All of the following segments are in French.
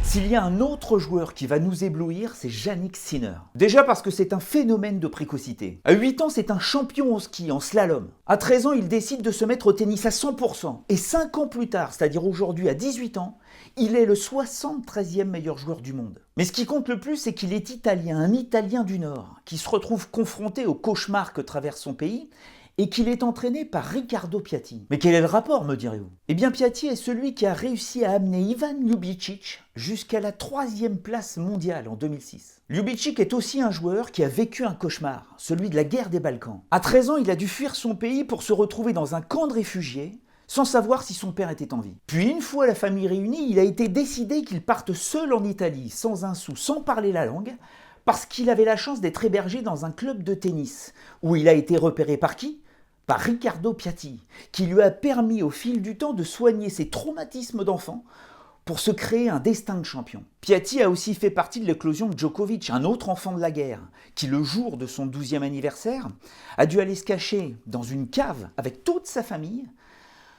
S'il y a un autre joueur qui va nous éblouir, c'est Jannik Sinner. Déjà parce que c'est un phénomène de précocité. À 8 ans, c'est un champion au ski, en slalom. À 13 ans, il décide de se mettre au tennis à 100%. Et 5 ans plus tard, c'est-à-dire aujourd'hui à 18 ans, il est le 73e meilleur joueur du monde. Mais ce qui compte le plus, c'est qu'il est italien, un Italien du Nord, qui se retrouve confronté au cauchemar que traverse son pays, et qu'il est entraîné par Riccardo Piatti. Mais quel est le rapport, me direz-vous? Eh bien, Piatti est celui qui a réussi à amener Ivan Ljubicic jusqu'à la 3e place mondiale en 2006. Ljubicic est aussi un joueur qui a vécu un cauchemar, celui de la guerre des Balkans. À 13 ans, il a dû fuir son pays pour se retrouver dans un camp de réfugiés, sans savoir si son père était en vie. Puis une fois la famille réunie, il a été décidé qu'il parte seul en Italie, sans un sou, sans parler la langue, parce qu'il avait la chance d'être hébergé dans un club de tennis, où il a été repéré par qui? Par Riccardo Piatti, qui lui a permis au fil du temps de soigner ses traumatismes d'enfant pour se créer un destin de champion. Piatti a aussi fait partie de l'éclosion de Djokovic, un autre enfant de la guerre, qui le jour de son 12e anniversaire a dû aller se cacher dans une cave avec toute sa famille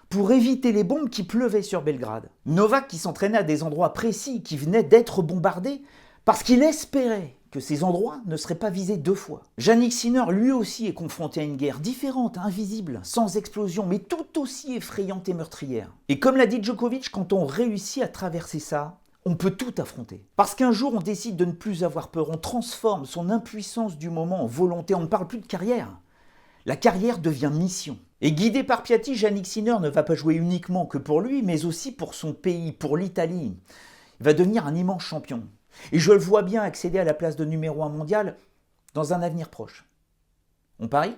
pour éviter les bombes qui pleuvaient sur Belgrade. Novak qui s'entraînait à des endroits précis qui venaient d'être bombardés parce qu'il espérait que ces endroits ne seraient pas visés 2 fois. Jannik Sinner, lui aussi, est confronté à une guerre différente, invisible, sans explosion, mais tout aussi effrayante et meurtrière. Et comme l'a dit Djokovic, quand on réussit à traverser ça, on peut tout affronter. Parce qu'un jour, on décide de ne plus avoir peur, on transforme son impuissance du moment en volonté, on ne parle plus de carrière. La carrière devient mission. Et guidé par Piatti, Jannik Sinner ne va pas jouer uniquement que pour lui, mais aussi pour son pays, pour l'Italie. Il va devenir un immense champion. Et je le vois bien accéder à la place de numéro 1 mondial dans un avenir proche. On parie ?